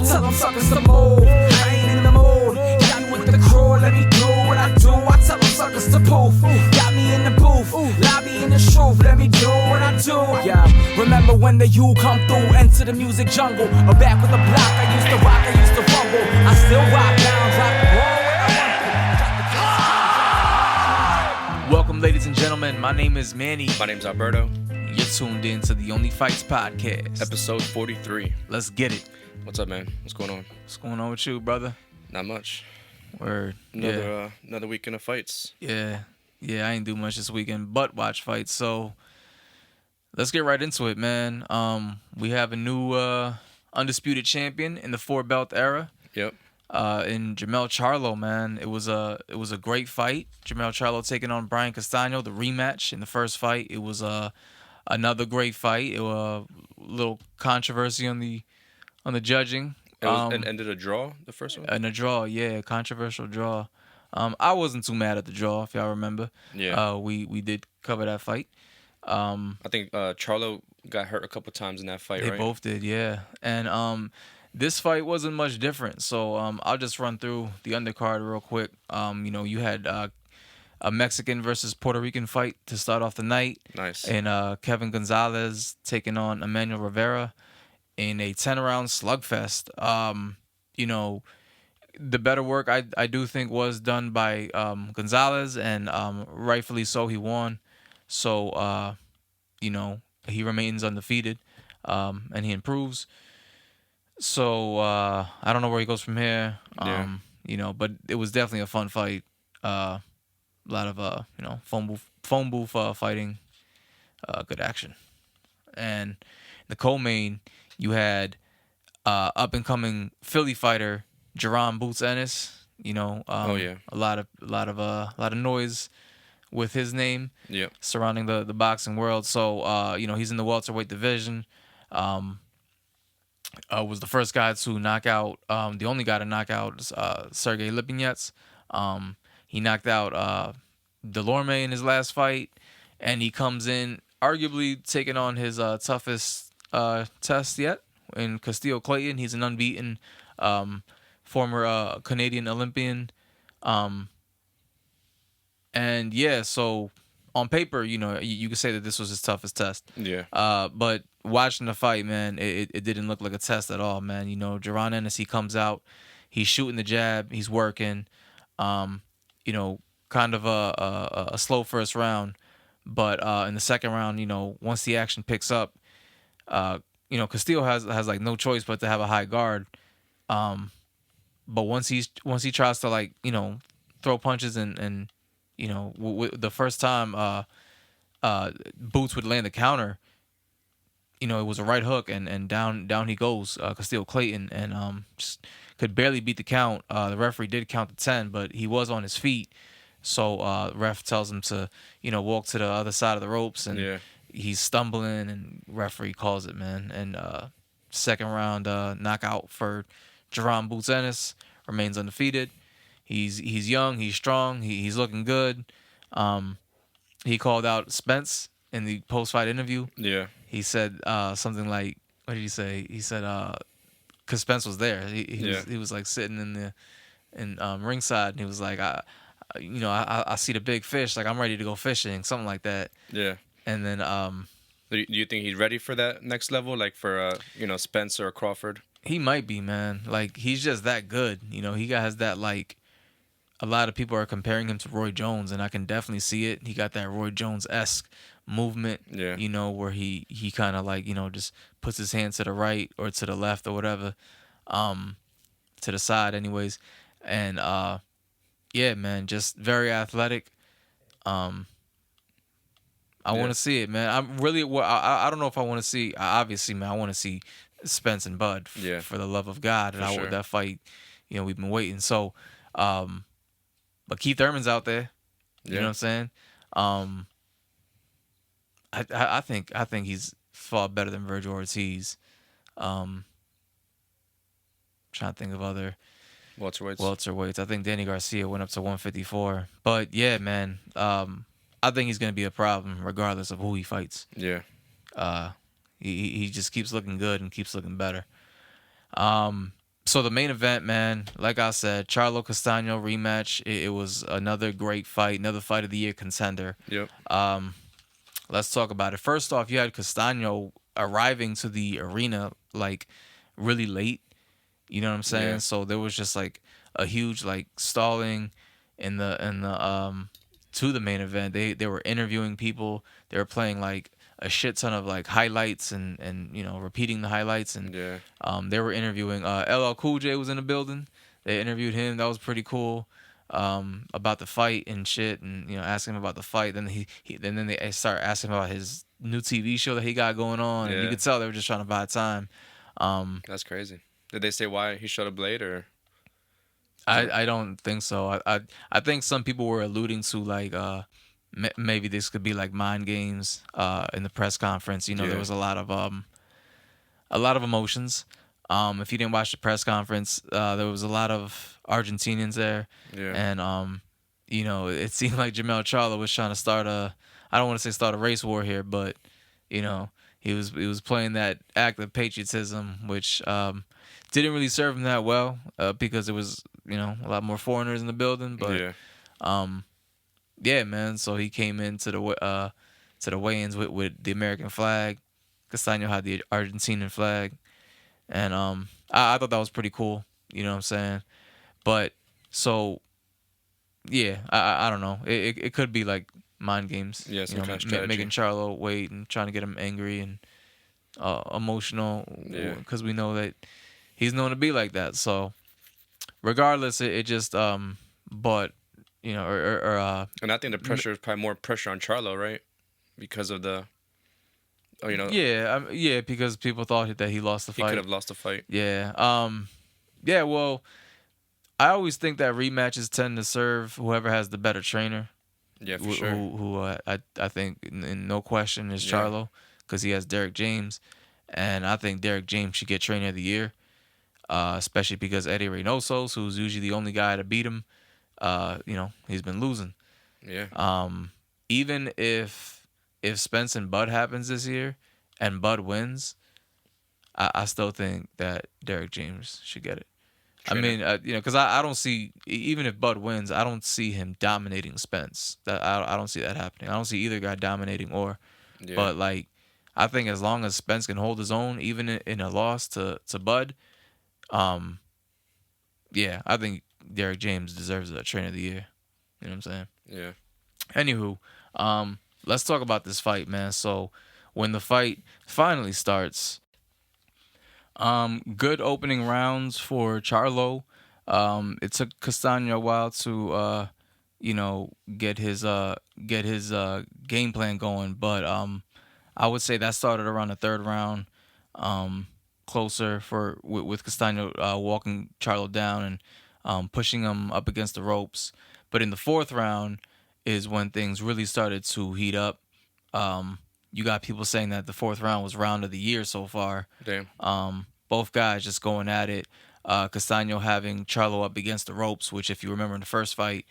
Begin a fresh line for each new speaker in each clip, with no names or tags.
I tell them suckers to move. I ain't in the mood. Got me with the crew, let me do what I do. I tell them suckers to poof. Got me in the booth, lobby in the truth. Let me do what I do. Yeah, remember when the U come through, enter the music jungle. Or back with the block, I used to rock, I used to fumble. I still rock down, drop the ball when I want to.
Welcome, ladies and gentlemen. My name is Manny.
My name's Gilberto.
You're tuned in to the OnlyFights Podcast.
Episode 43.
Let's get it.
What's up, man? What's going on?
What's going on with you, brother?
Not much.
Word.
Another weekend of fights.
Yeah, I ain't do much this weekend but watch fights. So let's get right into it, man. We have a new undisputed champion in the 4-belt era.
Yep.
In Jermell Charlo, man. It was a great fight. Jermell Charlo taking on Brian Castano, the rematch in the first fight. It was another great fight. It was a little controversy on the judging.
It ended a draw, the first one?
And a draw, yeah, controversial draw. I wasn't too mad at the draw, if y'all remember.
Yeah.
We did cover that fight.
I think Charlo got hurt a couple times in that fight, right?
They both did, yeah. And this fight wasn't much different. So I'll just run through the undercard real quick. You had a Mexican versus Puerto Rican fight to start off the night.
Nice.
And Kevin Gonzalez taking on Emmanuel Rivera in a 10-round slugfest. The better work I do think was done by Gonzalez, and rightfully so, he won. So, he remains undefeated, and he improves. So, I don't know where he goes from here. But it was definitely a fun fight. A lot of, phone booth fighting, good action. And the co-main, you had up-and-coming Philly fighter Jerron Boots Ennis. A lot of noise with his name surrounding the boxing world. So he's in the welterweight division. Was the first guy to knock out, the only guy to knock out Sergey Lipinets. He knocked out Delorme in his last fight, and he comes in arguably taking on his toughest test yet in Castillo Clayton. He's an unbeaten former Canadian Olympian. So on paper, you could say that this was his toughest test.
Yeah.
But watching the fight, man, it didn't look like a test at all, man. Jerron Ennis, he comes out, he's shooting the jab, he's working, kind of a slow first round. But in the second round, once the action picks up, Castillo has like no choice but to have a high guard. But once he tries to throw punches and the first time Boots would land the counter, it was a right hook and down he goes, Castillo Clayton, and just could barely beat the count. The referee did count to 10, but he was on his feet. So ref tells him to, walk to the other side of the ropes, and he's stumbling, and referee calls it, man. And second round knockout for Jerron Boots Ennis, remains undefeated. He's young, he's strong, he's looking good. He called out Spence in the post-fight interview.
Yeah.
He said something like, what did he say? He said, because Spence was there. He was like sitting in ringside, and he was like, I see the big fish, like I'm ready to go fishing, something like that. Yeah. And then
do you think he's ready for that next level, like for Spence or Crawford?
He might be, man. Like, he's just that good. He has that, like, a lot of people are comparing him to Roy Jones, and I can definitely see it. He got that Roy Jones-esque movement, where he kind of like, just puts his hand to the right or to the left or whatever, to the side anyways. And man, just very athletic. I want to see it, man. I'm really, I don't know if I want to see, obviously, man, I want to see Spence and Bud for the love of God. And that fight, we've been waiting. So, but Keith Thurman's out there. You know what I'm saying? I think he's far better than Virgil Ortiz. Trying to think of other welterweights. I think Danny Garcia went up to 154. But yeah, man, I think he's gonna be a problem regardless of who he fights. Yeah. He just keeps looking good and keeps looking better. So the main event, man, like I said, Charlo Castano rematch. It was another great fight, another fight of the year contender.
Yep.
Let's talk about it. First off, you had Castano arriving to the arena like really late. You know what I'm saying?
Yeah.
So there was just like a huge like stalling in the to the main event. They were interviewing people. They were playing like a shit ton of like highlights and repeating the highlights and
Yeah.
they were interviewing LL Cool J was in the building. They interviewed him. That was pretty cool. About the fight and shit, and asking him about the fight. Then then they start asking about his new TV show that he got going on, and you
Yeah.
could tell they were just trying to buy time.
That's crazy. Did they say why he showed a blade or?
I don't think so. I think some people were alluding to like maybe this could be like mind games in the press conference.
Yeah.
There was a lot of emotions. If you didn't watch the press conference, there was a lot of Argentinians there,
Yeah.
and it seemed like Jermell Charlo was trying to start I don't want to say start a race war here, but he was playing that act of patriotism, which didn't really serve him that well because there was a lot more foreigners in the building, but
Yeah.
yeah, man. So he came into the weigh-ins with the American flag. Castano had the Argentinian flag. And I thought that was pretty cool. You know what I'm saying? But so yeah, I don't know. It could be like mind games.
Yeah, some kind of strategy.
Making Charlo wait and trying to get him angry and emotional.
Yeah.
Because we know that he's known to be like that. So regardless, it just but
And I think the pressure is probably more pressure on Charlo, right? Because of the. Oh,
yeah, because people thought that he lost the
he
fight.
could have lost the fight.
Yeah. Yeah, well, I always think that rematches tend to serve whoever has the better trainer.
Yeah, for sure.
Who I think in no question is
Yeah.
Charlo, because he has Derek James, and I think Derek James should get trainer of the year, especially because Eddie Reynoso, who's usually the only guy to beat him, he's been losing.
Yeah.
Even if Spence and Bud happens this year, and Bud wins, I still think that Derek James should get it.
Trainer.
I mean, because I don't see, even if Bud wins, I don't see him dominating Spence. I don't see that happening. I don't see either guy dominating
Yeah.
but like, I think as long as Spence can hold his own, even in a loss to Bud, yeah, I think Derek James deserves a trainer of the year. You know what I'm saying?
Yeah.
Anywho, let's talk about this fight, man. So when the fight finally starts, good opening rounds for Charlo. It took Castano a while to get his game plan going, but I would say that started around the third round, closer with Castano walking Charlo down and pushing him up against the ropes. But in the fourth round is when things really started to heat up. You got people saying that the fourth round was round of the year so far.
Damn.
Both guys just going at it. Castano having Charlo up against the ropes, which if you remember in the first fight,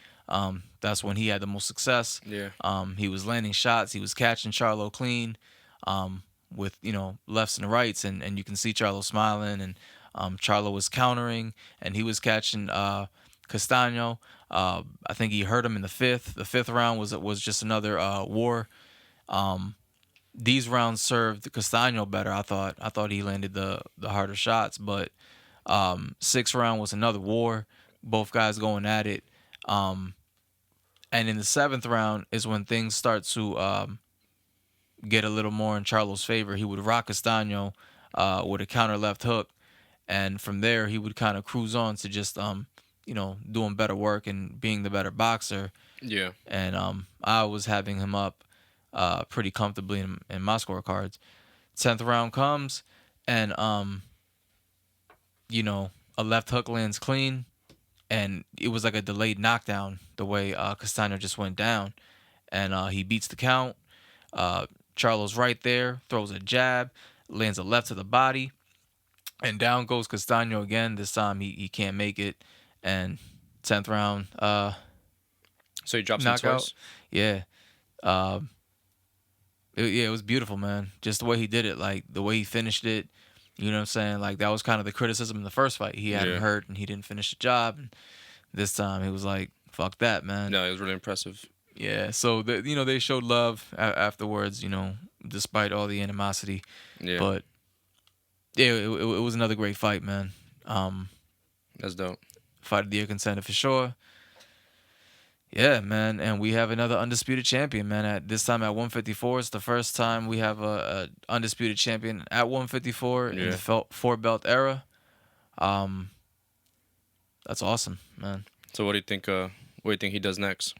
that's when he had the most success.
Yeah.
He was landing shots. He was catching Charlo clean with, lefts and rights. And you can see Charlo smiling. And Charlo was countering. And he was catching Castano. I think he hurt him in the fifth. The fifth round was just another war. These rounds served Castano better. I thought he landed the harder shots, but sixth round was another war. Both guys going at it. And in the seventh round is when things start to get a little more in Charlo's favor. He would rock Castano with a counter left hook, and from there he would kind of cruise on to just doing better work and being the better boxer.
Yeah.
And I was having him up pretty comfortably in my scorecards. 10th round comes, and a left hook lands clean, and it was like a delayed knockdown the way Castano just went down, and he beats the count. Charlo's right there, throws a jab, lands a left to the body, and down goes Castano again. This time he can't make it, and 10th round
So he drops him
knockout.
twice.
Yeah. It was beautiful, man. Just the way he did it, like the way he finished it. You know what I'm saying? Like, that was kind of the criticism in the first fight. He had him hurt and he didn't finish the job. And this time he was like, fuck that, man.
No, it was really impressive.
Yeah, so, they showed love afterwards, despite all the animosity.
Yeah.
But, yeah, it was another great fight, man.
That's dope.
Fight of the year contender for sure. Yeah, man, and we have another undisputed champion, man. At this time at 154, it's the first time we have a undisputed champion at 154 in the four belt era. That's awesome, man.
So what do you think? What do you think he does next?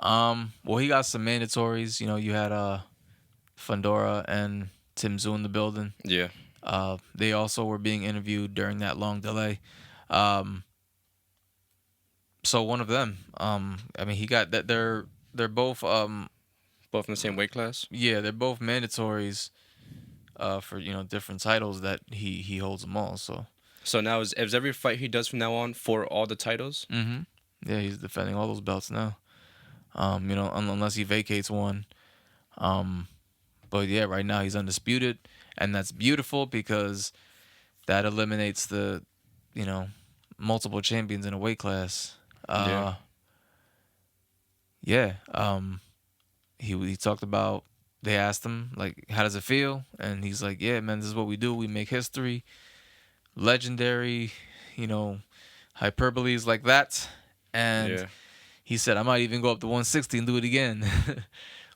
Well, he got some mandatories. You had Fundora and Tim Tszyu in the building.
Yeah.
They also were being interviewed during that long delay. So one of them, he got that. They're both
in the same weight class.
Yeah, they're both mandatories, for different titles that he holds them all. So
now is every fight he does from now on for all the titles?
Mm-hmm. Yeah, he's defending all those belts now. Unless he vacates one. But yeah, right now he's undisputed, and that's beautiful because that eliminates the, multiple champions in a weight class. He talked about, they asked him, like, how does it feel? And he's like, yeah, man, this is what we do. We make history. Legendary, hyperboles like that. And he said, I might even go up to 160 and do it again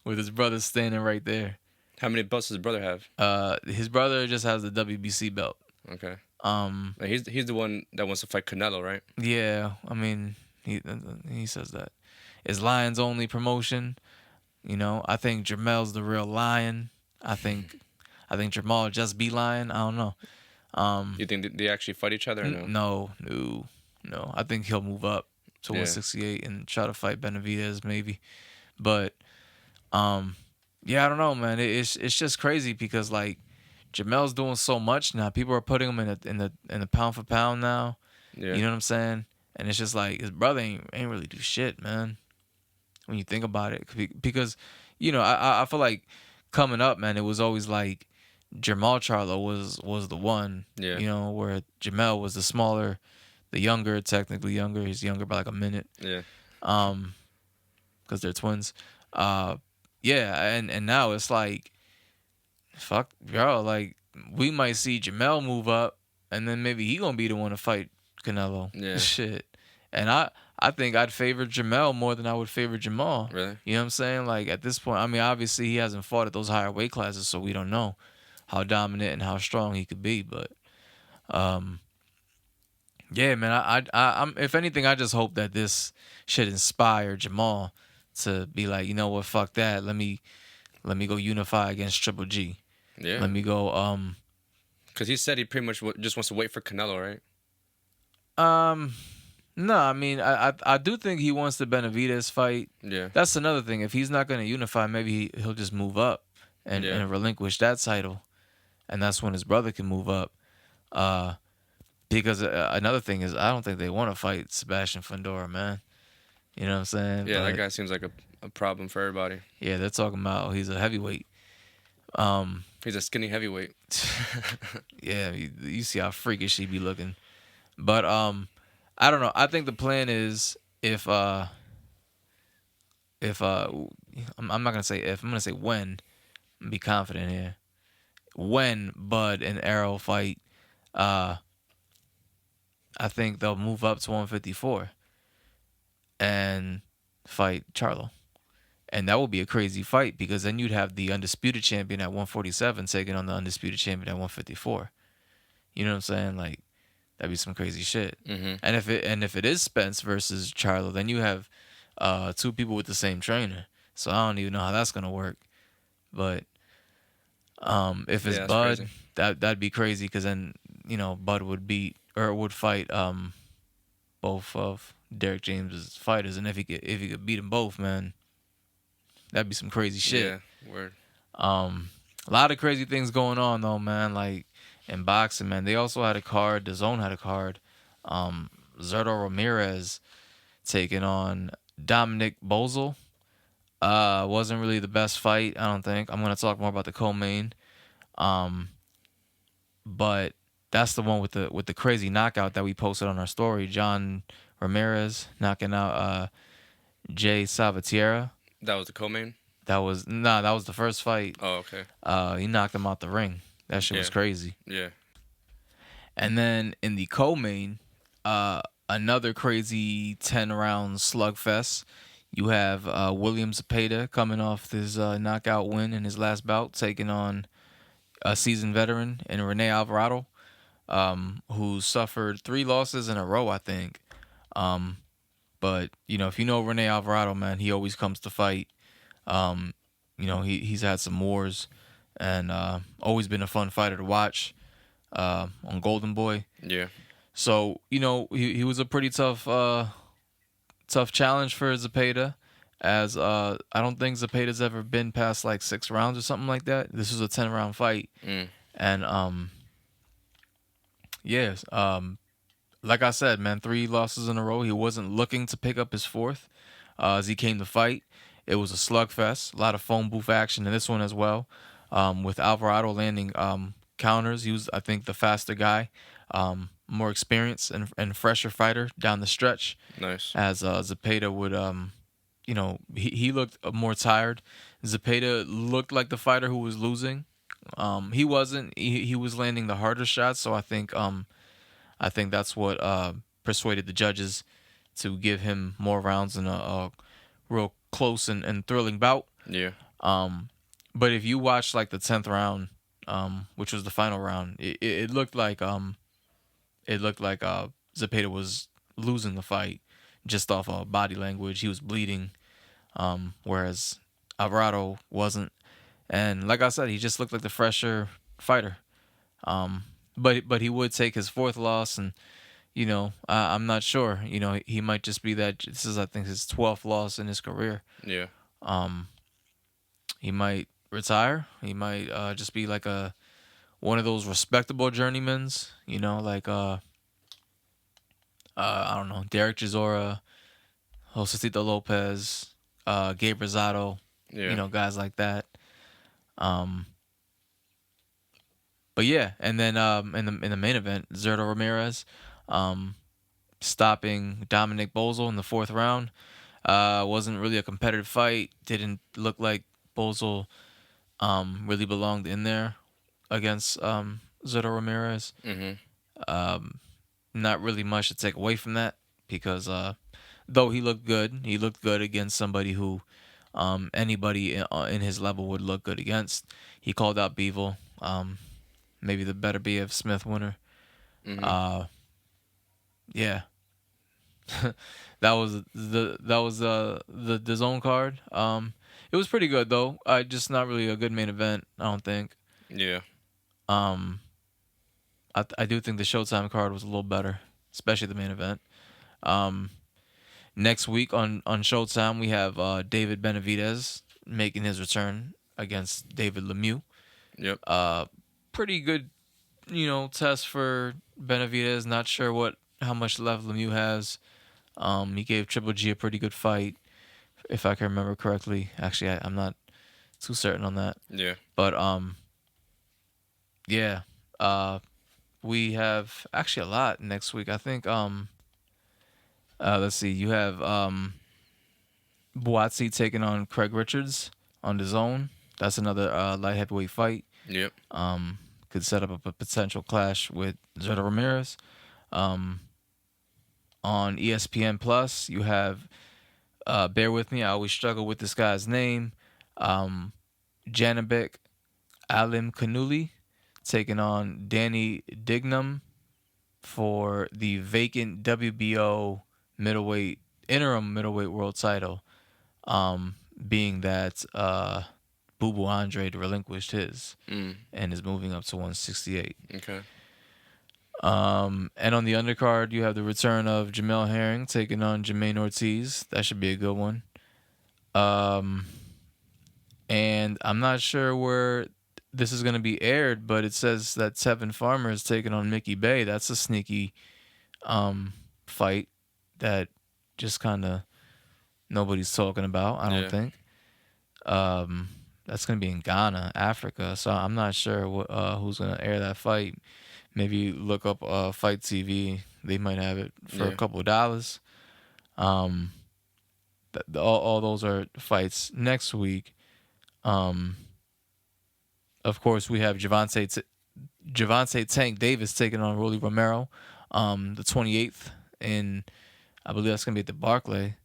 with his brother standing right there.
How many belts does his brother have?
His brother just has the WBC belt.
Okay. He's the one that wants to fight Canelo, right?
Yeah, he says that. It's Lion's only promotion. I think Jermell's the real Lion. I think Jermell just be Lion. I don't know.
You think they actually fight each other or no?
No. I think he'll move up to 168 and try to fight Benavidez maybe. But I don't know, man. It's just crazy because, like, Jermell's doing so much now. People are putting him in the pound for pound now.
Yeah.
You know what I'm saying? And it's just like his brother ain't really do shit, man. When you think about it, because I feel like coming up, man, it was always like Jermell Charlo was the one.
Yeah.
Where Jermell was the smaller, the younger, technically younger. He's younger by like a minute.
Yeah.
Because they're twins. And now it's like, fuck, bro, like, we might see Jermell move up, and then maybe he gonna be the one to fight Canelo.
Yeah.
Shit. And I think I'd favor Jermell more than I would favor Jamal.
Really?
You know what I'm saying? Like, at this point, obviously he hasn't fought at those higher weight classes, so we don't know how dominant and how strong he could be. But, yeah, man, I'm if anything, I just hope that this should inspire Jamal to be like, you know what, fuck that. Let me go unify against Triple G.
Yeah.
Let me go.
Because he said he pretty much just wants to wait for Canelo, right?
No, I do think he wants the Benavidez fight.
Yeah.
That's another thing. If he's not going to unify, maybe he'll just move up and relinquish that title, and that's when his brother can move up. Because another thing is, I don't think they want to fight Sebastian Fundora, man. You know what I'm saying?
Yeah, that guy seems like a problem for everybody.
Yeah, they're talking about he's a heavyweight.
He's a skinny heavyweight.
Yeah, you see how freakish he be looking. But I don't know. I think the plan is if I'm not gonna say if, I'm gonna say when. Be confident here. When Bud and Arrow fight, I think they'll move up to 154 and fight Charlo. And that will be a crazy fight because then you'd have the undisputed champion at 147 taking on the undisputed champion at 154. You know what I'm saying? Like, that'd be some crazy shit.
Mm-hmm.
And if it is Spence versus Charlo, then you have two people with the same trainer. So I don't even know how that's gonna work. But if it's Bud,
crazy.
that'd be crazy because then Bud would fight both of Derek James's fighters, and if he could beat them both, man, that'd be some crazy shit.
Yeah, word.
A lot of crazy things going on though, man. Like in boxing, man, they also had a card. Dazn had a card. Zerto Ramirez taking on Dominic Boesel. Wasn't really the best fight, I don't think. I'm gonna talk more about the co-main. but that's the one with the crazy knockout that we posted on our story. John Ramirez knocking out Jay Salvatierra.
That was the co-main?
That was the first fight.
Oh, okay.
He knocked him out the ring. That shit was crazy.
Yeah.
And then in the co-main, another crazy 10-round slugfest. You have William Zepeda coming off his knockout win in his last bout, taking on a seasoned veteran in Rene Alvarado, who suffered 3 losses in a row, I think. But, if you know Rene Alvarado, man, he always comes to fight. He's had some wars and always been a fun fighter to watch on Golden Boy.
Yeah.
So, he was a pretty tough challenge for Zepeda, as I don't think Zepeda's ever been past like 6 rounds or something like that. This was a 10-round fight. And like I said, man, 3 losses in a row. He wasn't looking to pick up his 4th as he came to fight. It was a slugfest, a lot of phone booth action in this one as well, with Alvarado landing counters. He was, I think, the faster guy, more experienced and fresher fighter down the stretch.
Nice.
As Zepeda would, he looked more tired. Zepeda looked like the fighter who was losing. He wasn't. He was landing the harder shots. So I think that's what persuaded the judges to give him more rounds in a real close and thrilling bout.
Yeah.
But if you watch like the 10th round, which was the final round, it looked like Zepeda was losing the fight just off of body language. He was bleeding, whereas Alvarado wasn't. And like I said, he just looked like the fresher fighter. But he would take his 4th loss, and I'm not sure. He might just be that. This is, I think, his 12th loss in his career.
Yeah.
He might retire. He might just be like one of those respectable journeymans. Like I don't know, Derek Chisora, Josecito Lopez, Gabe Rosado.
Yeah.
Guys like that. But yeah, and then in the main event, Zerto Ramirez stopping Dominic Boesel in the 4th round. Wasn't really a competitive fight. Didn't look like Boesel really belonged in there against Zerto Ramirez.
Mm-hmm.
Not really much to take away from that, because though he looked good against somebody who anybody in his level would look good against. He called out Bevel. Maybe the better BF Smith winner.
Mm-hmm.
Yeah. that was the Dazn card. It was pretty good though. Just not really a good main event, I don't think.
Yeah.
I do think the Showtime card was a little better, especially the main event. Next week on Showtime we have David Benavidez making his return against David Lemieux.
Yep.
Pretty good, test for Benavidez. Not sure how much left Lemieux has. He gave Triple G a pretty good fight, if I can remember correctly. Actually, I'm not too certain on that.
Yeah.
But yeah. We have actually a lot next week. I think let's see. You have Buatsi taking on Craig Richards on Dazn. That's another light heavyweight fight.
Yep.
Could set up a potential clash with Zerto Ramirez. On ESPN Plus, you have bear with me, I always struggle with this guy's name. Janibek Alim Kanuli taking on Danny Dignam for the vacant WBO interim middleweight world title. Being that Boo Boo Andre relinquished his and is moving up to 168.
Okay.
And on the undercard, you have the return of Jermell Herring taking on Jermaine Ortiz. That should be a good one. And I'm not sure where this is going to be aired, but it says that Tevin Farmer is taking on Mickey Bay. That's a sneaky fight that just kind of nobody's talking about, I don't think. That's gonna be in Ghana, Africa. So I'm not sure who's gonna air that fight. Maybe look up Fight TV. They might have it for a couple of dollars. All those are fights next week. Of course, we have Javante Tank Davis taking on Rolly Romero, the 28th, and I believe that's gonna be at the Barclay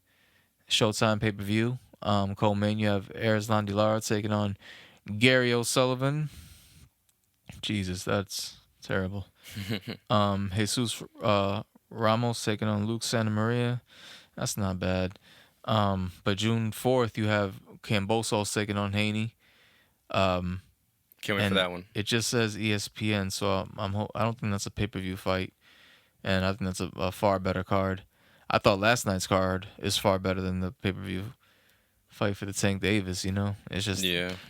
Showtime pay-per-view. Co-main, you have Aleksandar Lara taking on Gary O'Sullivan. Jesus, that's terrible. Jesus Ramos taking on Luke Santa Maria. That's not bad. But June 4th, you have Boesel taking on Haney.
Can't wait for that one.
It just says ESPN, so I don't think that's a pay-per-view fight, and I think that's a far better card. I thought last night's card is far better than the pay-per-view fight for the Tank Davis, It's just,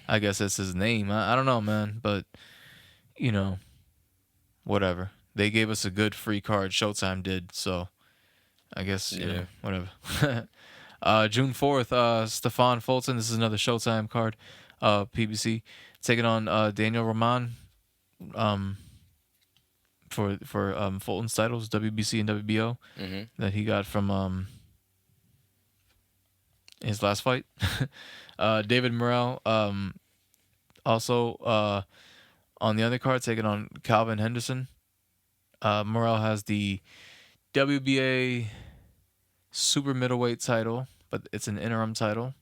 I guess that's his name. I don't know, man, but, whatever. They gave us a good free card, Showtime did, so I guess, whatever. June 4th, Stefan Fulton, this is another Showtime card, PBC, taking on Daniel Roman for Fulton's titles, WBC and WBO, that he got from his last fight. David Morrell, also on the other card, taking on Calvin Henderson. Morrell has the WBA super middleweight title, but it's an interim title.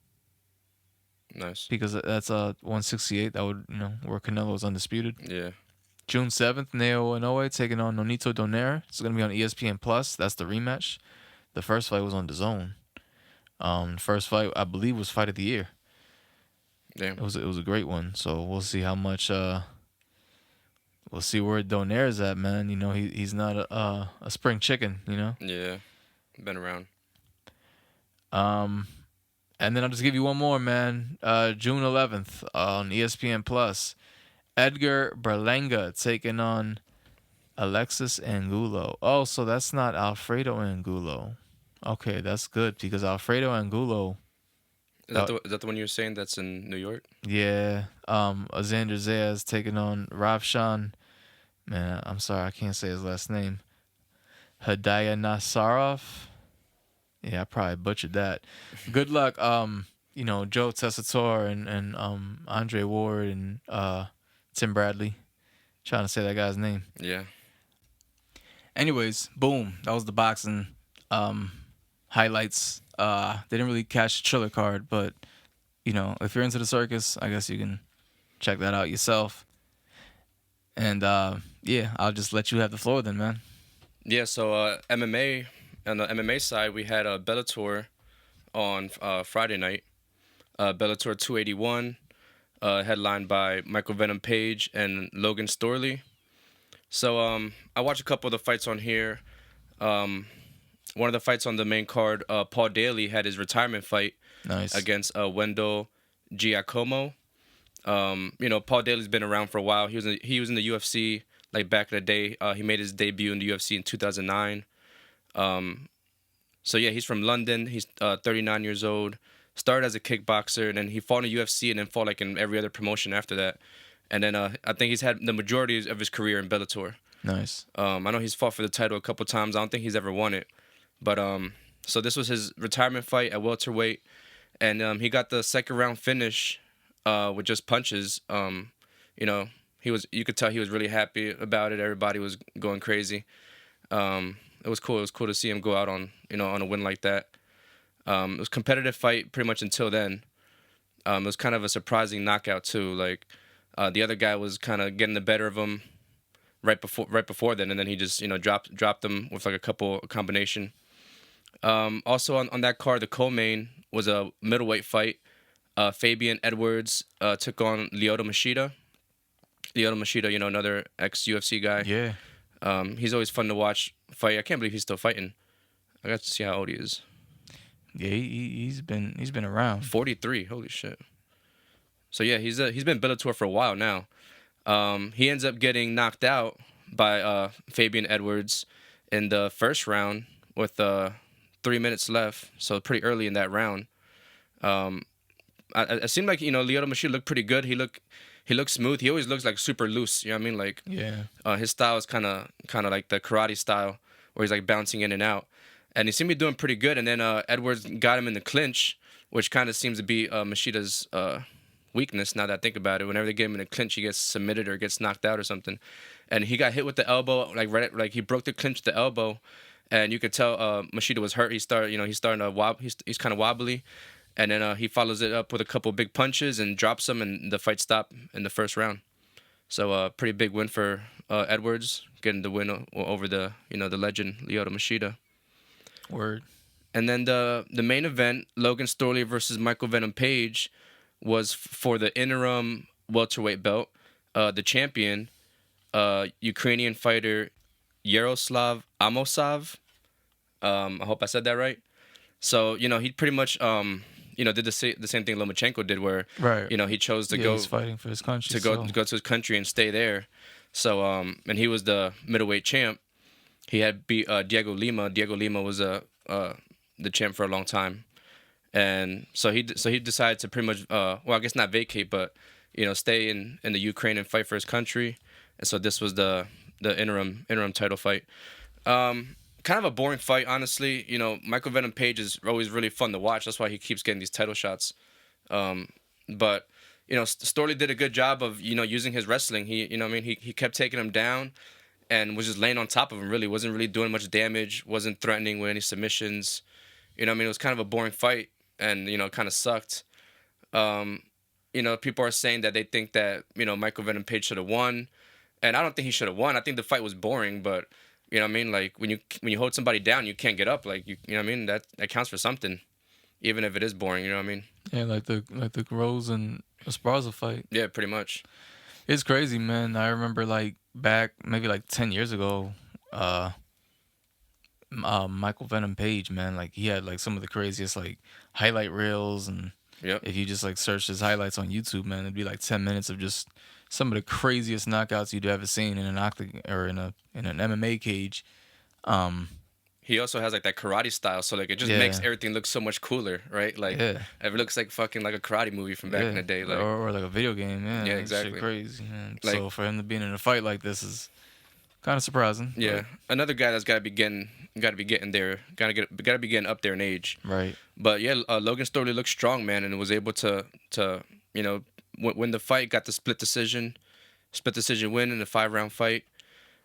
Nice.
Because that's 168. That would, where Canelo is undisputed.
Yeah.
June 7th, Neo Inoue taking on Nonito Donaire. It's going to be on ESPN Plus. That's the rematch. The first fight was on DAZN. First fight, I believe, was Fight of the Year.
Damn.
It was a great one. So we'll see how much. We'll see where Donaire's at, man. He's not a spring chicken.
Yeah, been around.
And then I'll just give you one more, man. June 11th on ESPN Plus, Edgar Berlanga taking on Alexis Angulo. Oh, so that's not Alfredo Angulo. Okay, that's good because Alfredo Angulo.
Is that the one you were saying that's in New York? Yeah.
Xander Zayas taking on Ravshan. Man, I'm sorry, I can't say his last name. Hidayah Nasarov. Yeah, I probably butchered that. Good luck, Joe Tessitore and Andre Ward and Tim Bradley. Trying to say that guy's name.
Yeah.
Anyways, boom. That was the boxing highlights. They didn't really catch the Triller card, but, if you're into the circus, I guess you can check that out yourself. And, I'll just let you have the floor then, man.
Yeah, so MMA, on the MMA side, we had a Bellator on Friday night. Bellator 281, headlined by Michael Venom Page and Logan Storley. So I watched a couple of the fights on here. One of the fights on the main card, Paul Daly had his retirement fight against Wendell Giacomo. Paul Daly's been around for a while. He was in the UFC like back in the day. He made his debut in the UFC in 2009. So yeah, he's from London. He's 39 years old. Started as a kickboxer, and then he fought in the UFC, and then fought like in every other promotion after that. And then I think he's had the majority of his career in Bellator.
Nice.
I know he's fought for the title a couple times. I don't think he's ever won it. But so this was his retirement fight at welterweight, and he got the second round finish with just punches. You could tell he was really happy about it. Everybody was going crazy. It was cool. It was cool to see him go out on a win like that. It was a competitive fight pretty much until then. It was kind of a surprising knockout too. Like the other guy was kind of getting the better of him right before then, and then he just dropped him with like a combination. Also on that card, the co-main was a middleweight fight. Fabian Edwards took on Lyoto Machida. Lyoto Machida, another ex-UFC guy.
Yeah.
He's always fun to watch fight. I can't believe he's still fighting. I got to see how old he is.
Yeah, he's been around.
43. Holy shit. So yeah, he's been Bellator for a while now. He ends up getting knocked out by Fabian Edwards in the first round with 3 minutes left. So pretty early in that round. it seemed like Lyoto Machida looked pretty good. He looked smooth. He always looks like super loose. You know what I mean? Like his style is kind of like the karate style where he's like bouncing in and out. And he seemed to be doing pretty good. And then Edwards got him in the clinch, which kind of seems to be Machida's weakness now that I think about it. Whenever they get him in a clinch, he gets submitted or gets knocked out or something. And he got hit with the elbow, like he broke the clinch with the elbow. And you could tell Machida was hurt. He's starting to wobble. He's kind of wobbly. And then he follows it up with a couple big punches and drops him, and the fight stopped in the first round. So pretty big win for Edwards, getting the win over the the legend Lyoto Machida.
Word.
And then the main event, Logan Storley versus Michael Venom Page, was for the interim welterweight belt. The champion, Ukrainian fighter Yaroslav Amosov. I hope I said that right. So he pretty much did the same thing Lomachenko did, where he chose to go
he's fighting for his country,
go to his country and stay there. So and he was the middleweight champ. He had beat Diego Lima. Diego Lima was the champ for a long time, and so he decided to pretty much I guess not vacate, but stay in the Ukraine and fight for his country. And so this was the interim title fight. Kind of a boring fight, honestly. Michael Venom Page is always really fun to watch. That's why he keeps getting these title shots. But Storley did a good job of using his wrestling. He kept taking him down and was just laying on top of him. Really wasn't really doing much damage. Wasn't threatening with any submissions. It was kind of a boring fight, and kind of sucked. People are saying that they think that Michael Venom Page should have won, and I don't think he should have won. I think the fight was boring, but like when you hold somebody down, you can't get up. Like that counts for something, even if it is boring.
Yeah, like the Rose and Esparza fight.
Yeah, pretty much.
It's crazy, man. I remember like back maybe like 10 years ago, Michael Venom Page, man, like he had like some of the craziest like highlight reels, and if you just like search his highlights on YouTube, man, it'd be like 10 minutes of just some of the craziest knockouts you'd ever seen in an or in an MMA cage.
He also has like that karate style, so like it just makes everything look so much cooler, right? Like it looks like fucking like a karate movie from back in the day, like
or like a video game. Yeah,
exactly.
Shit crazy, man. Like, so for him to be in a fight like this is kind of surprising.
Yeah,
like,
another guy that's got to be getting there, got to be getting up there in age.
Right.
But yeah, Logan Storley looked strong, man, and was able to win the fight. Got the split decision win in the 5-round fight,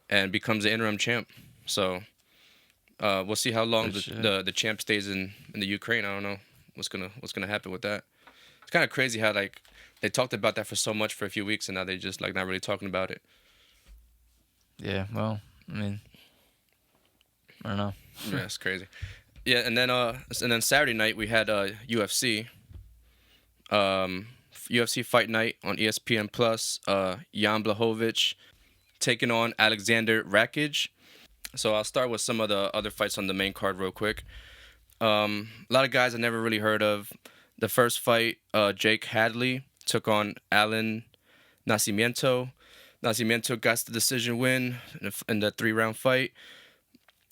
and becomes the interim champ. So we'll see how long the champ stays in the Ukraine. I don't know what's gonna happen with that. It's kind of crazy how like they talked about that for so much for a few weeks, and now they just like not really talking about it.
Yeah, well, I mean, I don't know.
Yeah, it's crazy. Yeah, and then Saturday night we had UFC. UFC Fight Night on ESPN Plus. Jan Blachowicz taking on Aleksandar Rakic. So I'll start with some of the other fights on the main card real quick. A lot of guys I never really heard of. The first fight, Jake Hadley took on Alan Nascimento. Nascimento got the decision win in the 3-round fight.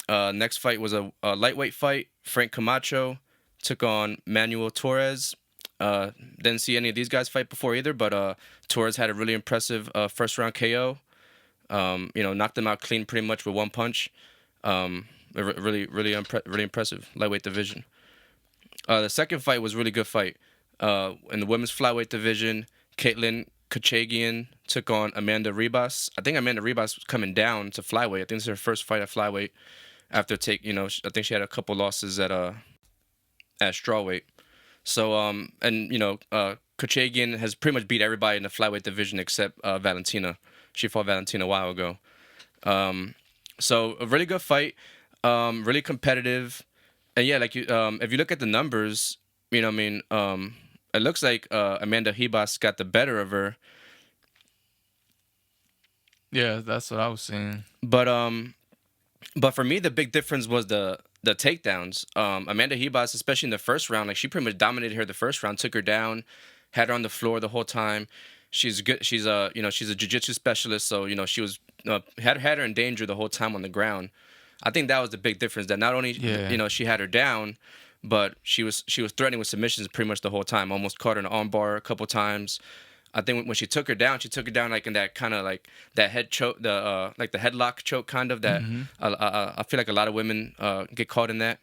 Next fight was a lightweight fight. Frank Camacho took on Manuel Torres. Didn't see any of these guys fight before either, but Torres had a really impressive first-round KO. Knocked them out clean pretty much with one punch. Really impressive lightweight division. The second fight was a really good fight. In the women's flyweight division, Caitlin Kachagian took on Amanda Ribas. I think Amanda Ribas was coming down to flyweight. I think it's her first fight at flyweight after I think she had a couple losses at strawweight. So Kachagian has pretty much beat everybody in the flyweight division except Valentina. She fought Valentina a while ago. So a really good fight, really competitive, and yeah, like if you look at the numbers, it looks like Amanda Ribas got the better of her.
Yeah, that's what I was seeing.
But for me, the big difference was the takedowns. Amanda Ribas, especially in the first round, like she pretty much dominated her the first round, took her down, had her on the floor the whole time. She's good. She's a jiu-jitsu specialist, so she was had her in danger the whole time on the ground. I think that was the big difference. That not only she had her down, but she was threatening with submissions pretty much the whole time. Almost caught her in an armbar a couple times. I think when she took her down like in that kind of like that head choke, like the headlock choke kind of that. I feel like a lot of women get caught in that.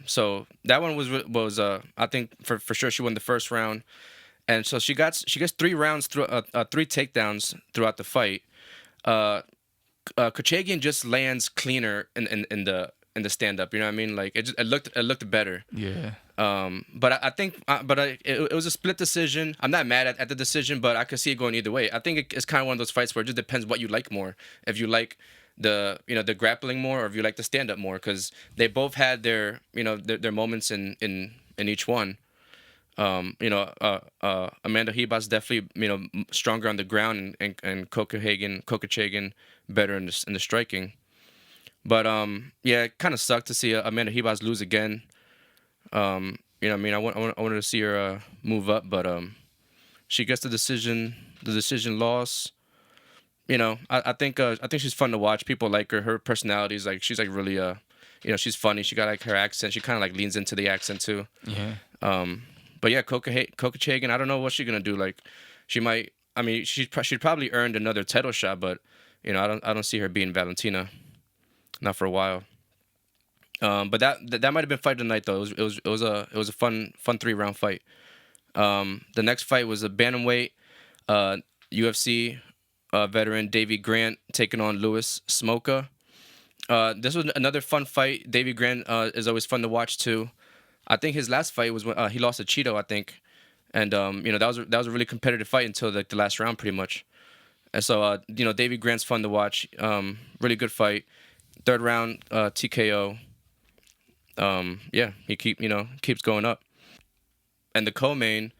So that one was I think for sure she won the first round, and so she gets 3 rounds through 3 takedowns throughout the fight. Kochagian just lands cleaner in the stand up. You know what I mean? Like it looked better.
Yeah.
But I think it was a split decision. I'm not mad at the decision, but I could see it going either way. I think it's kind of one of those fights where it just depends what you like more. If you like the grappling more, or if you like the stand up more, because they both had their their moments in each one. Amanda Ribas definitely stronger on the ground, and Kochagian better in the striking. But yeah, it kind of sucked to see Amanda Ribas lose again. I wanted to see her move up, but she gets the decision loss. I think she's fun to watch. People like her. Her personality is like, she's like really she's funny. She got like her accent. She kind of like leans into the accent too.
Yeah.
But yeah, Kochagian, I don't know what she's gonna do. Like, she might. I mean, she'd probably earned another title shot, but I don't see her being Valentina, not for a while. But that might have been fight of the night though. It was a fun 3-round fight. The next fight was a bantamweight, UFC veteran Davy Grant taking on Louis Smolka. This was another fun fight. Davy Grant is always fun to watch too. I think his last fight was when he lost to Cheeto, I think, and that was a really competitive fight until like the last round pretty much. And so Davy Grant's fun to watch. Really good fight. 3rd round TKO. He keeps going up. And the co-main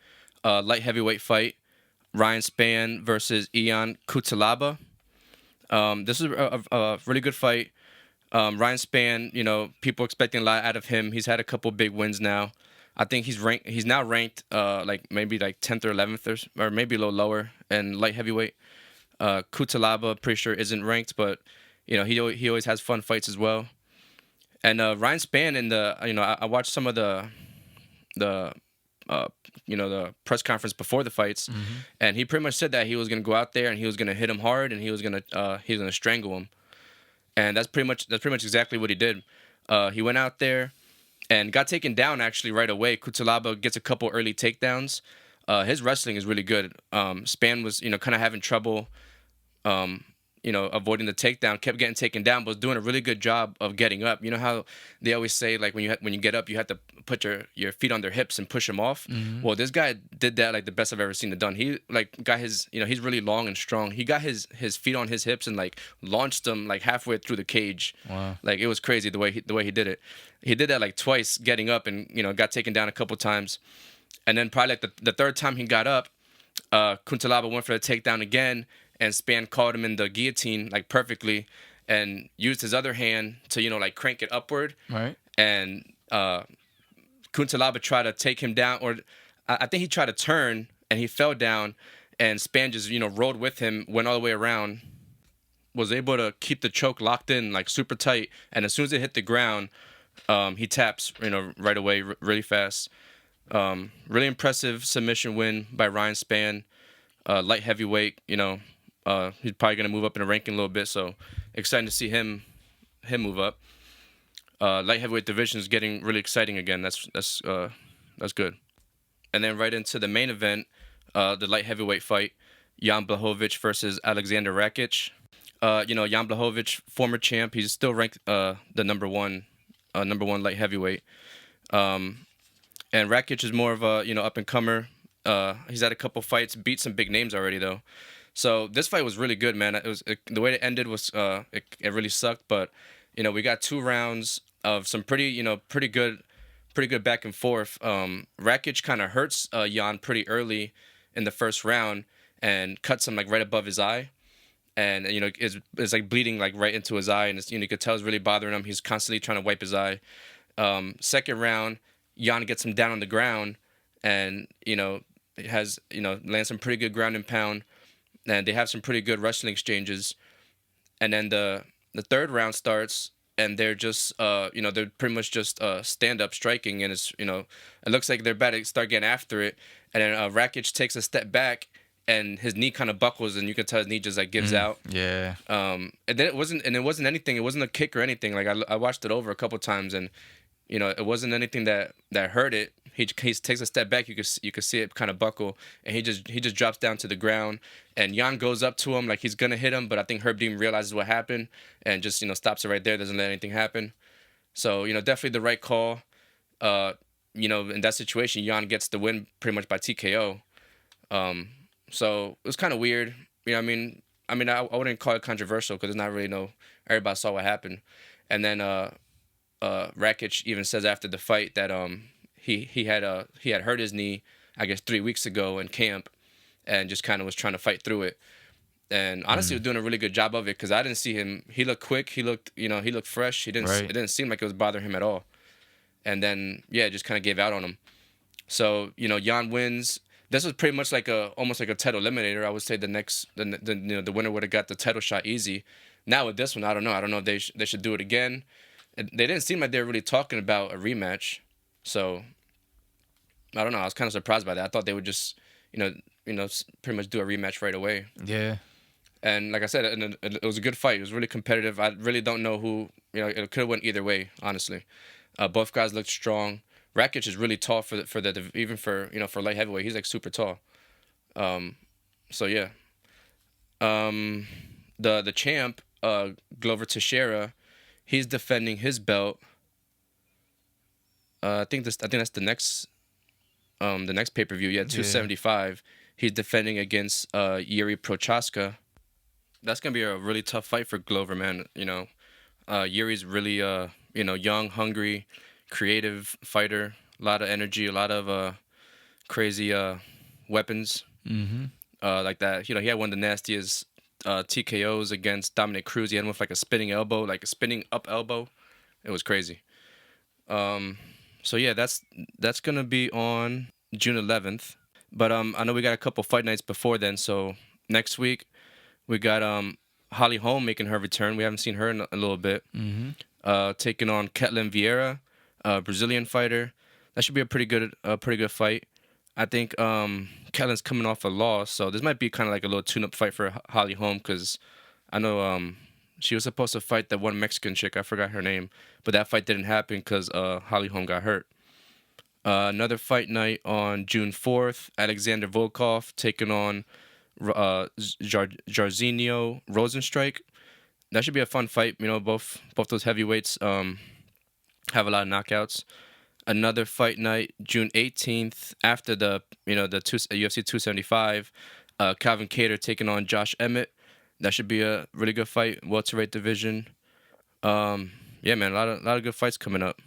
light heavyweight fight, Ryan Spann versus Ion Cutelaba. This is a really good fight. Ryan Spann, people expecting a lot out of him. He's had a couple big wins now. I think he's now ranked like maybe like 10th or 11th or maybe a little lower in light heavyweight. Cutelaba, pretty sure isn't ranked, but he always has fun fights as well. And Ryan Spann I watched some of the press conference before the fights, and he pretty much said that he was gonna go out there and he was gonna hit him hard and he was gonna strangle him, and that's pretty much exactly what he did. He went out there and got taken down actually right away. Cutelaba gets a couple early takedowns. His wrestling is really good. Spann was kind of having trouble. Avoiding the takedown, kept getting taken down, but was doing a really good job of getting up. You know how they always say, like, when you get up, you have to put your feet on their hips and push them off? Well, this guy did that like the best I've ever seen it done. He like got his, he's really long and strong. He got his feet on his hips and like launched them like halfway through the cage. Wow. Like, it was crazy the way he did it. He did that like twice getting up and, got taken down a couple times. And then probably like the 3rd time he got up, Cutelaba went for the takedown again, and Spann caught him in the guillotine like perfectly, and used his other hand to like crank it upward. Right. And Cutelaba tried to take him down, or I think he tried to turn and he fell down, and Spann just rolled with him, went all the way around, was able to keep the choke locked in like super tight, and as soon as it hit the ground, he taps right away really fast. Really impressive submission win by Ryan Spann. Light heavyweight, he's probably gonna move up in the ranking a little bit, so exciting to see him move up. Light heavyweight division is getting really exciting again. That's good. And then right into the main event, the light heavyweight fight, Jan Blachowicz versus Aleksandar Rakic. Jan Blachowicz, former champ, he's still ranked the number one light heavyweight. And Rakic is more of a up and comer. He's had a couple fights, beat some big names already though. So this fight was really good, man. The way it ended was it really sucked, but we got 2 rounds of some pretty good back and forth. Rakic kind of hurts Jan pretty early in the first round and cuts him like right above his eye, and it's like bleeding like right into his eye, and it's, you could tell it's really bothering him. He's constantly trying to wipe his eye. Second round, Jan gets him down on the ground, and lands some pretty good ground and pound, and they have some pretty good wrestling exchanges. And then the 3rd round starts, and they're just they're pretty much just stand up striking, and it's it looks like they're about to start getting after it, and then Rakic takes a step back, and his knee kind of buckles, and you can tell his knee just like gives out.
Yeah.
And then it wasn't anything. It wasn't a kick or anything. Like I watched it over a couple times, and it wasn't anything that hurt it. He takes a step back. You could see it kind of buckle, and he just drops down to the ground. And Jan goes up to him like he's gonna hit him, but I think Herb Dean realizes what happened and just stops it right there. Doesn't let anything happen. So definitely the right call. In that situation, Jan gets the win pretty much by TKO. So it was kind of weird. I wouldn't call it controversial because it's not really everybody saw what happened. And then Rakic even says after the fight that he had hurt his knee, I guess 3 weeks ago in camp, and just kind of was trying to fight through it. And honestly, was doing a really good job of it because I didn't see him. He looked quick. He looked fresh. It didn't seem like it was bothering him at all. And then it just kind of gave out on him. So Jan wins. This was pretty much almost like a title eliminator. I would say the winner would have got the title shot easy. Now with this one, I don't know. I don't know if they should do it again. They didn't seem like they were really talking about a rematch. So I don't know. I was kind of surprised by that. I thought they would just pretty much do a rematch right away.
Yeah.
And like I said, it was a good fight. It was really competitive. I really don't know who. It could have went either way. Honestly, both guys looked strong. Rakic is really tall for even for light heavyweight. He's like super tall. So yeah. The champ, Glover Teixeira, he's defending his belt. I think that's the next pay-per-view. Yeah, 275. He's defending against Yuri Prochaska. That's gonna be a really tough fight for Glover, man. Yuri's really young, hungry, creative fighter, a lot of energy, a lot of crazy weapons.
Mm-hmm.
Like that. He had one of the nastiest TKOs against Dominic Cruz. He had one with like a spinning elbow, like a spinning up elbow. It was crazy. So yeah, that's gonna be on June 11th. But I know we got a couple fight nights before then. So next week we got Holly Holm making her return. We haven't seen her in a little bit.
Mm-hmm.
Taking on Ketlin Vieira, Brazilian fighter. That should be a pretty good fight. I think Ketlin's coming off a loss, so this might be kind of like a little tune-up fight for Holly Holm because I know she was supposed to fight that one Mexican chick. I forgot her name, but that fight didn't happen because Holly Holm got hurt. Another fight night on June 4th, Alexander Volkov taking on Jairzinho Rozenstruik. That should be a fun fight. Both those heavyweights have a lot of knockouts. Another fight night, June 18th, after the UFC 275, Calvin Kattar taking on Josh Emmett. That should be a really good fight, welterweight division. Yeah, man, a lot of good fights coming up.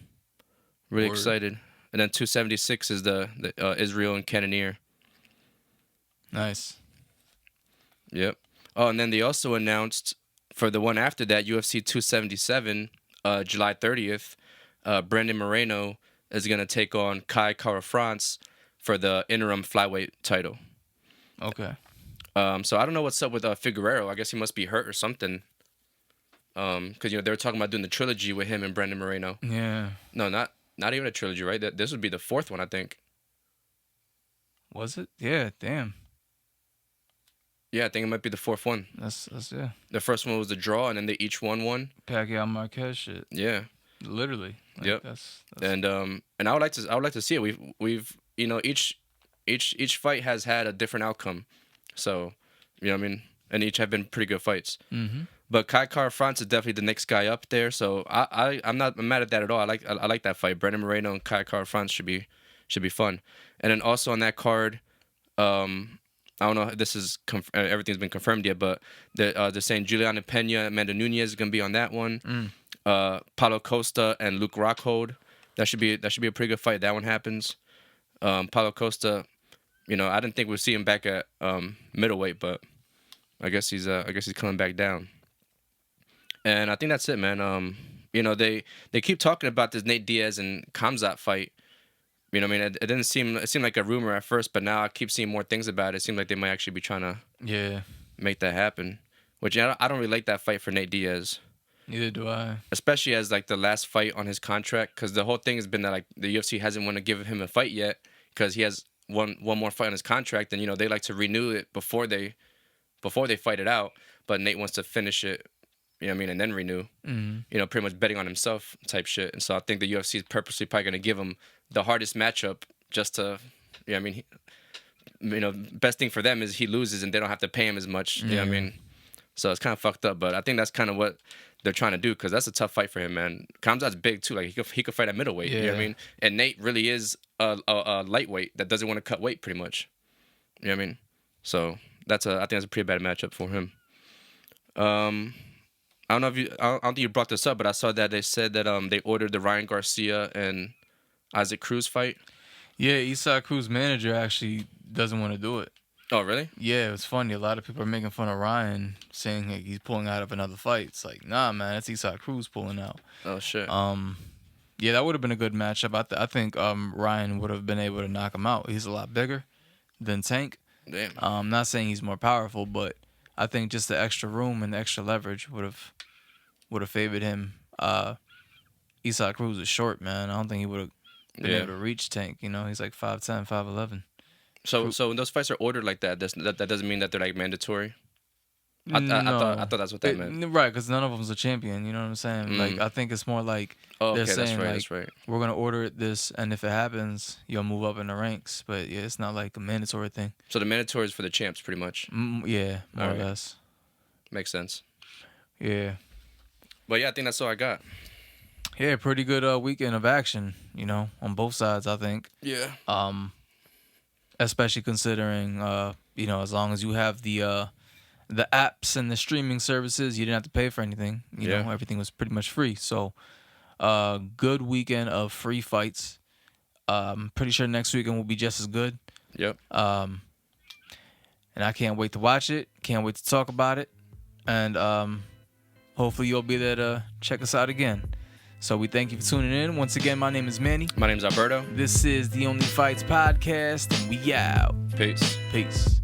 Really excited. And then 276 is the Israel and Cannonier.
Nice.
Yep. Oh, and then they also announced for the one after that, UFC 277, July 30th, Brandon Moreno is going to take on Kai Kara-France for the interim flyweight title.
Okay.
So I don't know what's up with Figueroa. I guess he must be hurt or something. Because they were talking about doing the trilogy with him and Brandon Moreno.
Yeah.
No, not even a trilogy, right? This would be the fourth one, I think.
Was it? Yeah. Damn.
Yeah, I think it might be the fourth one.
That's yeah.
The first one was the draw, and then they each won one.
Pacquiao Marquez shit.
Yeah.
Literally.
Yep.
That's...
And I would like to see it. We've each fight has had a different outcome, so what I mean, and each have been pretty good fights.
Mm-hmm.
But Kai Kara-France is definitely the next guy up there, so I'm not mad at that at all. I like that fight. Brandon Moreno and Kai Kara-France should be fun. And then also on that card, I don't know if this is everything's been confirmed yet, but they're saying Juliana Pena, Amanda Nunes is gonna be on that one. Paulo Costa and Luke Rockhold. That should be a pretty good fight. That one happens. Paulo Costa, I didn't think we'd see him back at middleweight, but I guess he's coming back down. And I think that's it, man. They keep talking about this Nate Diaz and Khamzat fight. It didn't seem like a rumor at first, but now I keep seeing more things about it. It seems like they might actually be trying to make that happen. Which I don't really like that fight for Nate Diaz.
Neither do I.
Especially as like the last fight on his contract, because the whole thing has been that like the UFC hasn't want to give him a fight yet because he has one more fight on his contract, and you know they like to renew it before they fight it out. But Nate wants to finish it, you know what I mean, and then renew.
Mm-hmm.
You know, pretty much betting on himself type shit. And so I think the UFC is purposely probably going to give him the hardest matchup just to, you know what I mean. You know, best thing for them is he loses and they don't have to pay him as much. You know what I mean? So it's kind of fucked up, but I think that's kind of what they're trying to do because that's a tough fight for him, man. Kamzat's big too. Like he could fight at middleweight. You know what I mean? And Nate really is a lightweight that doesn't want to cut weight pretty much. You know what I mean? So I think that's a pretty bad matchup for him. I don't think you brought this up, but I saw that they said that they ordered the Ryan Garcia and Isaac Cruz fight. Yeah,
Isaac Cruz's manager actually doesn't want to do it.
Oh, really?
Yeah, it was funny. A lot of people are making fun of Ryan, saying like, he's pulling out of another fight. It's like, nah, man, that's Isaac Cruz pulling out.
Oh, shit.
Yeah, that would have been a good matchup. I think Ryan would have been able to knock him out. He's a lot bigger than Tank.
Damn.
I'm not saying he's more powerful, but I think just the extra room and the extra leverage would have favored him. Isaac Cruz is short, man. I don't think he would have been able to reach Tank. You know, he's like 5'10", 5'11".
So when those fights are ordered like that, that doesn't mean that they're like mandatory. I thought that's what that meant.
Right, because none of them's a champion. You know what I'm saying? Like I think it's more like they're saying
that's right.
We're gonna order this, and if it happens, you'll move up in the ranks. But yeah, it's not like a mandatory thing.
So the mandatory is for the champs, pretty much.
Yeah, more or less.
Makes sense.
Yeah.
But yeah, I think that's all I got.
Yeah, pretty good weekend of action. You know, on both sides, I think.
Yeah.
Especially considering, you know, as long as you have the apps and the streaming services, you didn't have to pay for anything. You know, everything was pretty much free. So, good weekend of free fights. Pretty sure next weekend will be just as good.
Yep.
And I can't wait to watch it. Can't wait to talk about it. And hopefully you'll be there to check us out again. So we thank you for tuning in. Once again, my name is Manny.
My name is Alberto.
This is the OnlyFights Podcast, and we out.
Peace.
Peace.